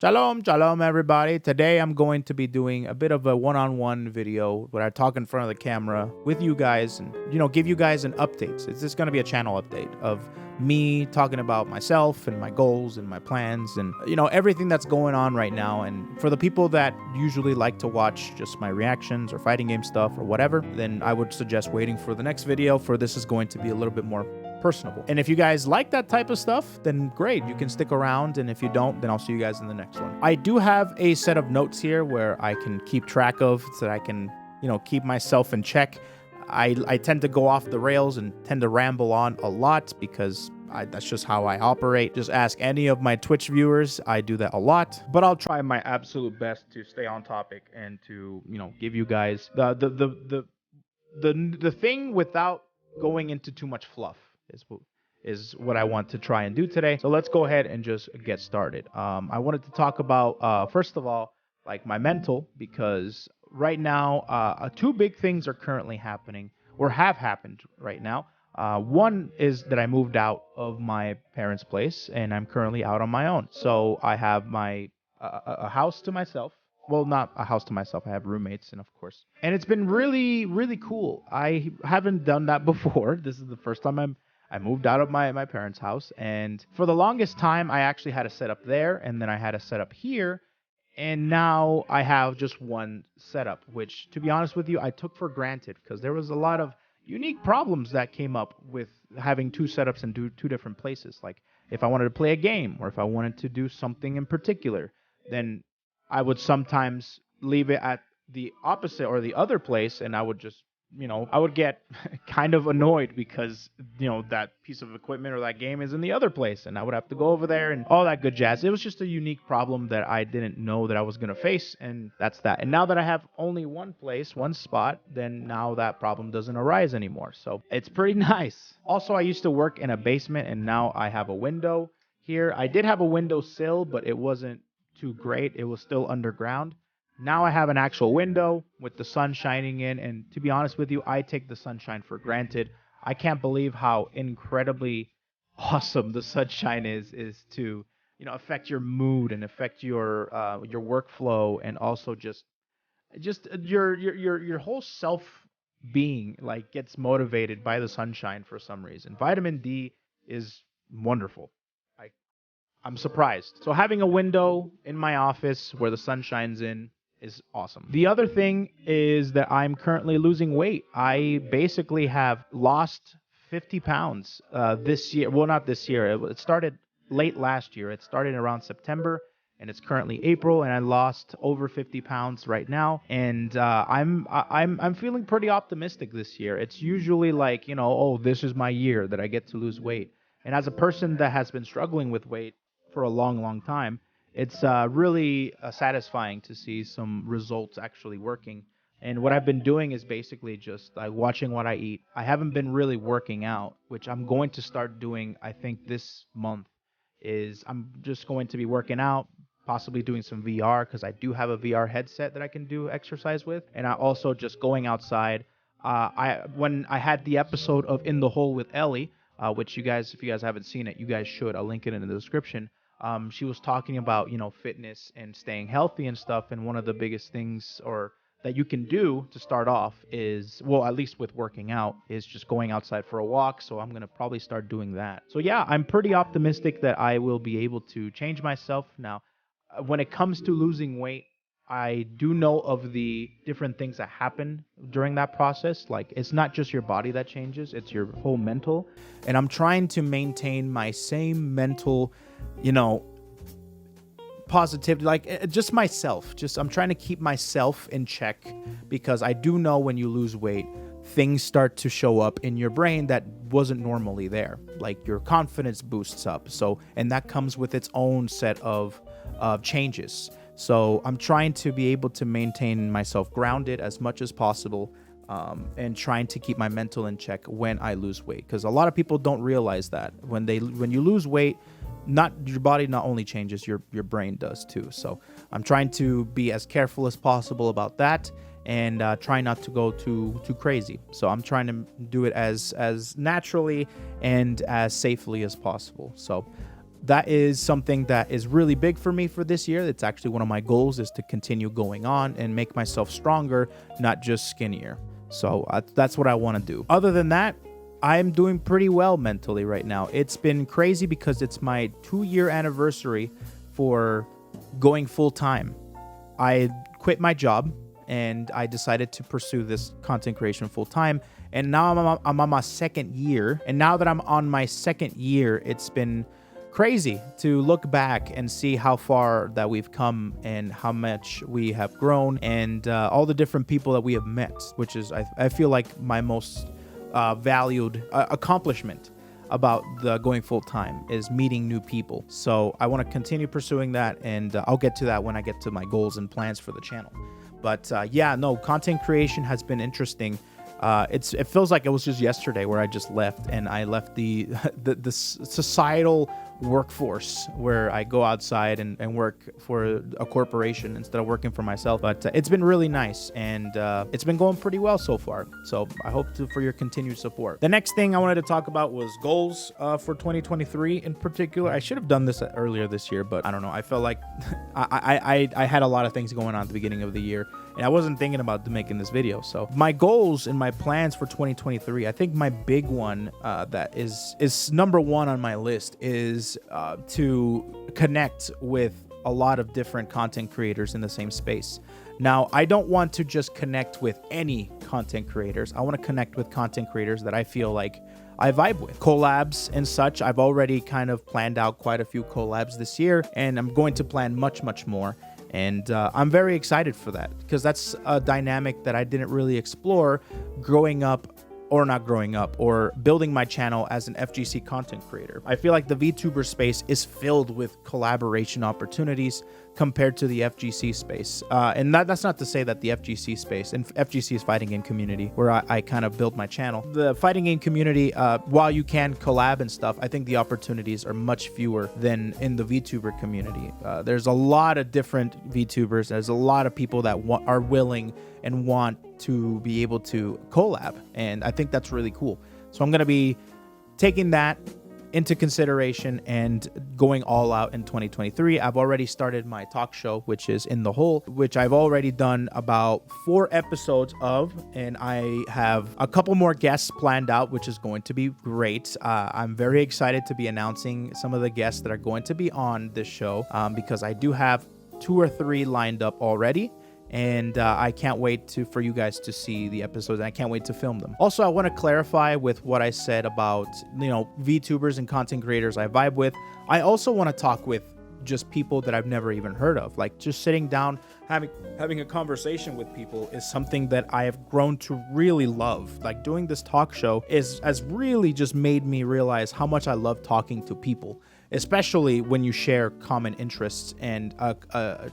Shalom, shalom, everybody. Today I'm going to be doing a bit of a one-on-one video where I talk in front of the camera with you guys and, give you guys an update. It's just going to be a channel update of me talking about myself and my goals and my plans and, everything that's going on right now. And for the people that usually like to watch just my reactions or fighting game stuff or whatever, then I would suggest waiting for the next video, for this is going to be a little bit more personable. And if you guys like that type of stuff, then great, you can stick around. And if you don't, then I'll see you guys in the next one. I do have a set of notes here where I can keep track of, so that I can, keep myself in check. I tend to go off the rails and tend to ramble on a lot because that's just how I operate. Just ask any of my Twitch viewers. I do that a lot, but I'll try my absolute best to stay on topic and to, give you guys the thing without going into too much fluff is what I want to try and do today. So let's go ahead and just get started. I wanted to talk about, first of all, like my mental, because right now, two big things are currently happening or have happened right now. One is that I moved out of my parents' place and I'm currently out on my own. So I have a house to myself. Well, not a house to myself. I have roommates, and of course. And it's been really, really cool. I haven't done that before. This is the first time I moved out of my parents' house, and for the longest time, I actually had a setup there, and then I had a setup here, and now I have just one setup, which, to be honest with you, I took for granted because there was a lot of unique problems that came up with having two setups in two different places. Like if I wanted to play a game or if I wanted to do something in particular, then I would sometimes leave it at the opposite or the other place, and I would just, I would get kind of annoyed because, that piece of equipment or that game is in the other place, and I would have to go over there and all that good jazz. It was just a unique problem that I didn't know that I was going to face, and that's that. And now that I have only one place, one spot, then now that problem doesn't arise anymore. So it's pretty nice. Also, I used to work in a basement, and now I have a window here. I did have a window sill, but it wasn't too great. It was still underground. Now I have an actual window with the sun shining in, and to be honest with you, I take the sunshine for granted. I can't believe how incredibly awesome the sunshine is to, affect your mood and affect your workflow, and also just your whole self being like gets motivated by the sunshine for some reason. Vitamin D is wonderful. I I'm surprised. So having a window in my office where the sun shines in is awesome. The other thing is that I'm currently losing weight. I basically have lost 50 pounds this year. Well, not this year. It started late last year. It started around September, and it's currently April, and I lost over 50 pounds right now. And I'm feeling pretty optimistic this year. It's usually like, oh, this is my year that I get to lose weight. And as a person that has been struggling with weight for a long, long time, it's really satisfying to see some results actually working. And what I've been doing is basically just like watching what I eat. I haven't been really working out, which I'm going to start doing, I think, this month. Is I'm just going to be working out, possibly doing some VR because I do have a VR headset that I can do exercise with, and I also just going outside. When I had the episode of In the Hole with Elly, which you guys, if you guys haven't seen it, you guys should. I'll link it in the description. She was talking about, fitness and staying healthy and stuff. And one of the biggest things or that you can do to start off is, well, at least with working out, is just going outside for a walk. So I'm going to probably start doing that. So yeah, I'm pretty optimistic that I will be able to change myself. Now, when it comes to losing weight, I do know of the different things that happen during that process. Like, it's not just your body that changes, it's your whole mental. And I'm trying to maintain my same mental, positivity, like just myself. I'm trying to keep myself in check because I do know when you lose weight, things start to show up in your brain that wasn't normally there. Like your confidence boosts up. So, and that comes with its own set of changes. So I'm trying to be able to maintain myself grounded as much as possible, and trying to keep my mental in check when I lose weight. Because a lot of people don't realize that when you lose weight, not your body not only changes, your brain does too. So I'm trying to be as careful as possible about that, and try not to go too crazy. So I'm trying to do it as naturally and as safely as possible. So that is something that is really big for me for this year. It's actually one of my goals, is to continue going on and make myself stronger, not just skinnier. So that's what I want to do. Other than that, I'm doing pretty well mentally right now. It's been crazy because it's my 2-year anniversary for going full time. I quit my job and I decided to pursue this content creation full time. And now I'm on my 2nd year. And now that I'm on my 2nd year, it's been crazy to look back and see how far that we've come and how much we have grown, and all the different people that we have met, which is, I feel like, my most valued accomplishment about the going full time, is meeting new people. So I want to continue pursuing that, and I'll get to that when I get to my goals and plans for the channel. But yeah, no, content creation has been interesting. It feels like it was just yesterday where I just left, and I left the societal workforce where I go outside and work for a corporation instead of working for myself. But it's been really nice, and it's been going pretty well so far. So I hope for your continued support. The next thing I wanted to talk about was goals for 2023 in particular. I should have done this earlier this year, but I don't know. I felt like I had a lot of things going on at the beginning of the year, and I wasn't thinking about making this video. So my goals and my plans for 2023, I think my big one that is number one on my list is to connect with a lot of different content creators in the same space. Now, I don't want to just connect with any content creators. I want to connect with content creators that I feel like I vibe with. Collabs and such, I've already kind of planned out quite a few collabs this year, and I'm going to plan much, much more. And I'm very excited for that, because that's a dynamic that I didn't really explore growing up, or not growing up, or building my channel as an FGC content creator. I feel like the VTuber space is filled with collaboration opportunities compared to the FGC space. And that's not to say that the FGC space, and FGC is fighting game community, where I kind of built my channel. The fighting game community, while you can collab and stuff, I think the opportunities are much fewer than in the VTuber community. There's a lot of different VTubers. There's a lot of people that are willing and want to be able to collab, and I think that's really cool. So I'm going to be taking that into consideration and going all out in 2023. I've already started my talk show, which is In the Hole, which I've already done about 4 episodes of, and I have a couple more guests planned out, which is going to be great. I'm very excited to be announcing some of the guests that are going to be on this show, because I do have 2 or 3 lined up already. And I can't wait for you guys to see the episodes, and I can't wait to film them. Also, I want to clarify with what I said about, VTubers and content creators I vibe with. I also want to talk with just people that I've never even heard of. Like, just sitting down, having a conversation with people is something that I have grown to really love. Like, doing this talk show has really just made me realize how much I love talking to people, especially when you share common interests and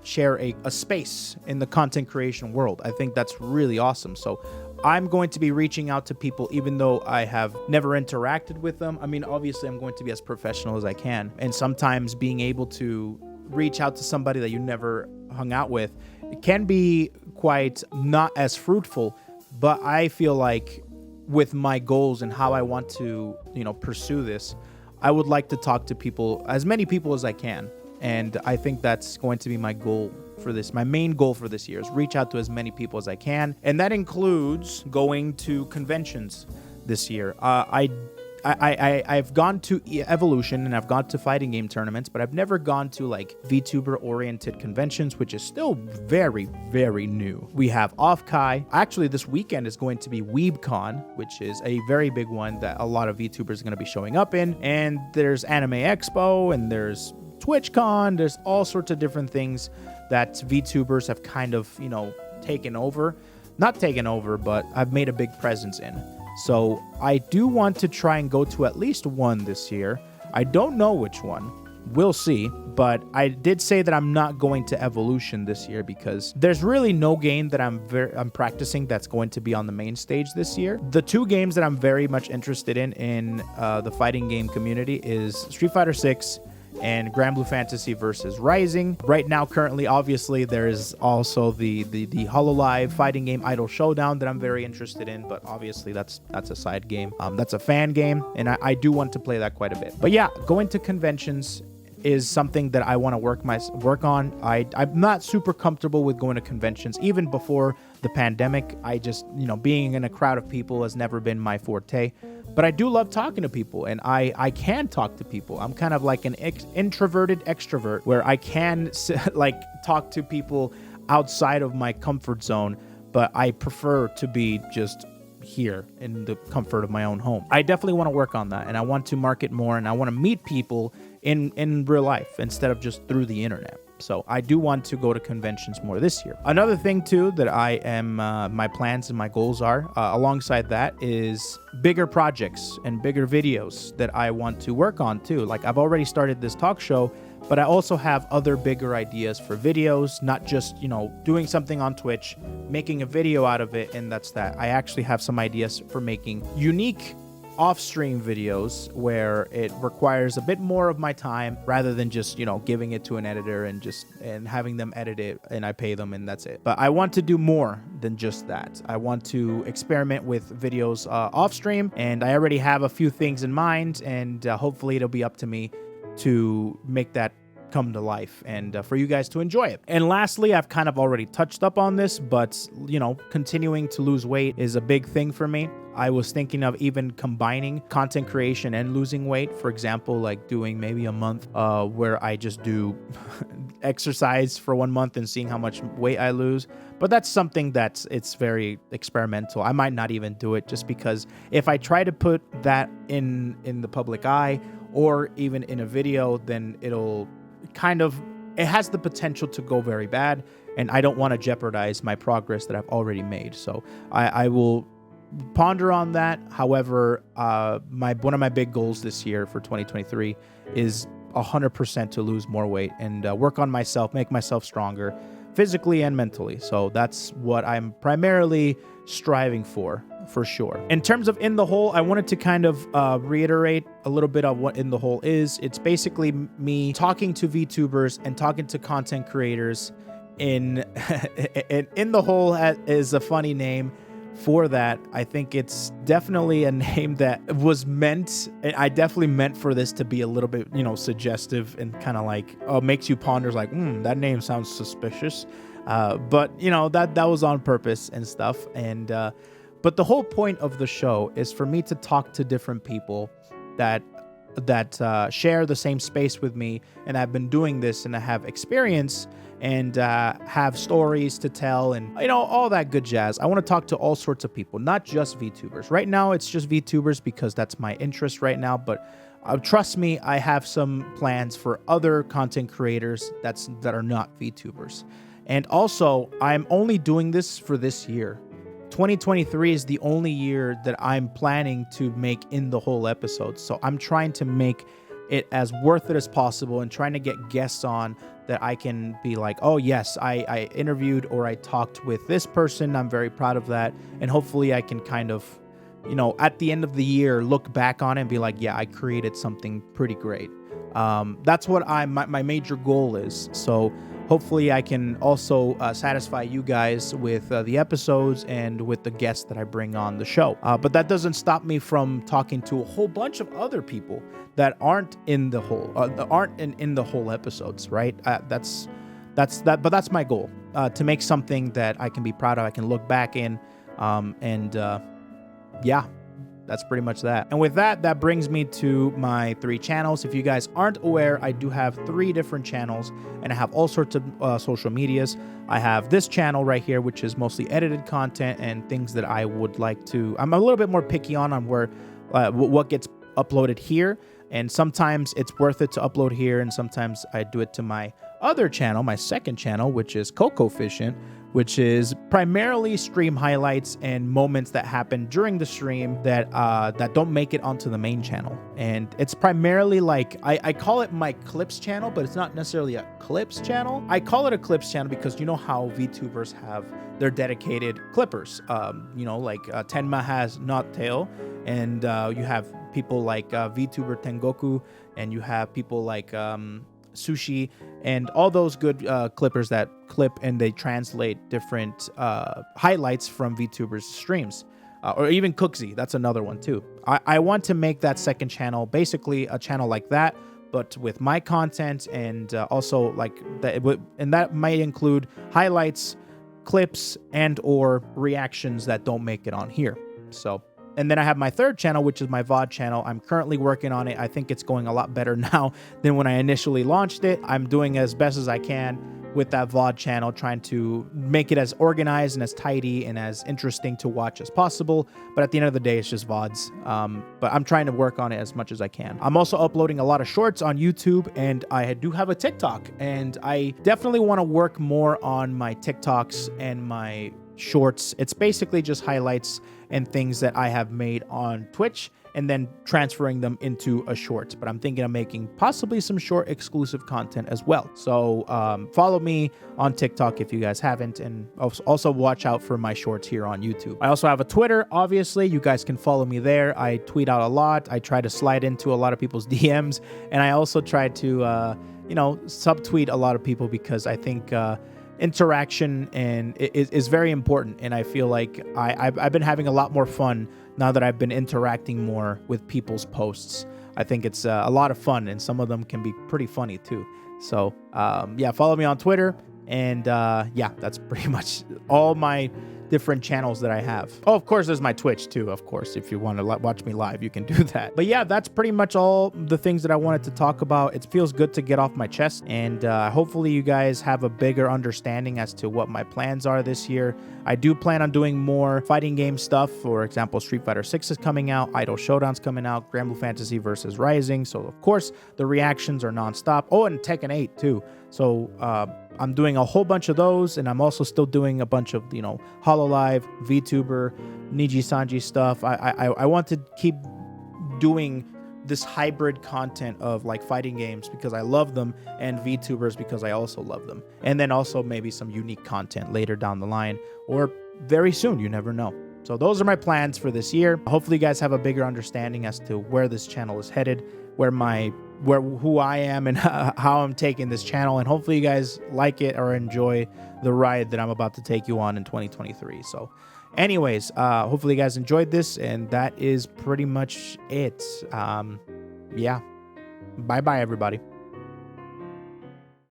share a space in the content creation world. I think that's really awesome. So I'm going to be reaching out to people, even though I have never interacted with them. I mean, obviously, I'm going to be as professional as I can. And sometimes being able to reach out to somebody that you never hung out with, it can be quite not as fruitful. But I feel like with my goals and how I want to, pursue this, I would like to talk to people, as many people as I can. And I think that's going to be my goal for this. My main goal for this year is reach out to as many people as I can. And that includes going to conventions this year. I've gone to Evolution, and I've gone to fighting game tournaments, but I've never gone to like VTuber oriented conventions, which is still very, very new. We have Off-Kai. Actually, this weekend is going to be WeebCon, which is a very big one that a lot of VTubers are going to be showing up in. And there's Anime Expo, and there's TwitchCon. There's all sorts of different things that VTubers have kind of, taken over. Not taken over, but I've made a big presence in. So I do want to try and go to at least one this year. I don't know which one. We'll see. But I did say that I'm not going to Evolution this year because there's really no game that I'm practicing that's going to be on the main stage this year. The 2 games that I'm very much interested in the fighting game community is Street Fighter 6 and Grand Blue Fantasy versus Rising. Right now, currently, obviously, there's also the HoloLive fighting game Idol Showdown that I'm very interested in, but obviously that's a side game. That's a fan game, and I do want to play that quite a bit. But yeah, going to conventions is something that I want to work on. I'm not super comfortable with going to conventions. Even before the pandemic, I just, being in a crowd of people has never been my forte. But I do love talking to people, and I can talk to people. I'm kind of like an introverted extrovert, where I can like talk to people outside of my comfort zone, but I prefer to be just here in the comfort of my own home. I definitely want to work on that, and I want to market more, and I want to meet people in real life instead of just through the internet. So I do want to go to conventions more this year. Another thing too that I am, my plans and my goals are, alongside that, is bigger projects and bigger videos that I want to work on too. Like, I've already started this talk show, but I also have other bigger ideas for videos, not just, doing something on Twitch, making a video out of it, and that's that. I actually have some ideas for making unique off-stream videos where it requires a bit more of my time rather than just, giving it to an editor and having them edit it and I pay them and that's it. But I want to do more than just that. I want to experiment with videos off-stream, and I already have a few things in mind, and hopefully it'll be up to me to make that come to life and for you guys to enjoy it. And lastly, I've kind of already touched up on this, but continuing to lose weight is a big thing for me. I was thinking of even combining content creation and losing weight. For example, like doing maybe a month where I just do exercise for 1 month and seeing how much weight I lose. But that's something it's very experimental. I might not even do it, just because if I try to put that in the public eye or even in a video, then it has the potential to go very bad, and I don't want to jeopardize my progress that I've already made. So I will ponder on that. However, one of my big goals this year for 2023 is 100% to lose more weight and work on myself, make myself stronger physically and mentally. So that's what I'm primarily striving for sure. In terms of In the Hole, I wanted to kind of reiterate a little bit of what In the Hole is. It's basically me talking to VTubers and talking to content creators In the Hole is a funny name for that. I think it's definitely a name that was meant, I definitely meant for this to be a little bit, suggestive and kind of like makes you ponder, like, that name sounds suspicious. But that was on purpose and stuff. And but the whole point of the show is for me to talk to different people that share the same space with me, and I've been doing this and I have experience and have stories to tell and all that good jazz. I want to talk to all sorts of people, not just VTubers. Right now it's just VTubers because that's my interest right now, but trust me, I have some plans for other content creators that are not VTubers. And also, I'm only doing this for this year. 2023 is the only year that I'm planning to make In the Hole episodes. So I'm trying to make it as worth it as possible and trying to get guests on that I can be like, oh yes, I interviewed or I talked with this person. I'm very proud of that. And hopefully I can kind of, at the end of the year, look back on it and be like, yeah, I created something pretty great. That's what my major goal is. So hopefully I can also satisfy you guys with the episodes and with the guests that I bring on the show. But that doesn't stop me from talking to a whole bunch of other people that aren't in the hole, in the whole episodes, right? That's my goal, to make something that I can be proud of, I can look back in, yeah. That's pretty much that. And with that brings me to my 3 channels. If you guys aren't aware, I do have 3 different channels, and I have all sorts of social medias. I have this channel right here, which is mostly edited content and things that I would like to... I'm a little bit more picky on where what gets uploaded here, and sometimes it's worth it to upload here, and sometimes I do it to my other channel, my second channel, which is Koefficient, which is primarily stream highlights and moments that happen during the stream that don't make it onto the main channel. And it's primarily like, I call it my clips channel, but it's not necessarily a clips channel. I call it a clips channel because you know how VTubers have their dedicated clippers. Like Tenma has Not Tail, and you have people like VTuber Tengoku, and you have people like Sushi, and all those good clippers that clip and they translate different highlights from VTubers streams, or even Cooksy. That's another one too. I want to make that second channel basically a channel like that, but with my content, and also like that, and that might include highlights, clips, and or reactions that don't make it on here. So, and then I have my third channel, which is my VOD channel. I'm currently working on it. I think it's going a lot better now than when I initially launched it. I'm doing as best as I can with that VOD channel, trying to make it as organized and as tidy and as interesting to watch as possible. But at the end of the day, it's just VODs. But I'm trying to work on it as much as I can. I'm also uploading a lot of shorts on YouTube, and I do have a TikTok, and I definitely want to work more on my TikToks and my shorts. It's basically just highlights and things that I have made on Twitch and then transferring them into a short. But I'm thinking of making possibly some short exclusive content as well. So follow me on TikTok if you guys haven't, and also watch out for my shorts here on YouTube. I also have a Twitter, obviously. You guys can follow me there. I tweet out a lot. I try to slide into a lot of people's DMs, and I also try to, subtweet a lot of people, because I think interaction and is very important, and I feel like I've been having a lot more fun now that I've been interacting more with people's posts. I think it's a lot of fun, and some of them can be pretty funny too. So yeah, follow me on Twitter, and yeah, that's pretty much all my different channels that I have. Oh, of course, there's my Twitch too, of course. If you want to watch me live, you can do that. But yeah, that's pretty much all the things that I wanted to talk about. It feels good to get off my chest, and hopefully you guys have a bigger understanding as to what my plans are this year. I do plan on doing more fighting game stuff. For example, Street Fighter 6 is coming out, Idol Showdown's coming out, Grand Blue Fantasy versus Rising. So of course the reactions are nonstop. Oh, and Tekken 8 too. So I'm doing a whole bunch of those, and I'm also still doing a bunch of, HoloLive, VTuber, Niji Sanji stuff. I want to keep doing this hybrid content of like fighting games because I love them, and VTubers because I also love them. And then also maybe some unique content later down the line, or very soon, you never know. So those are my plans for this year. Hopefully you guys have a bigger understanding as to where this channel is headed, who I am, and how I'm taking this channel, and hopefully you guys like it or enjoy the ride that I'm about to take you on in 2023. So anyways, hopefully you guys enjoyed this, and that is pretty much it. Yeah, bye everybody.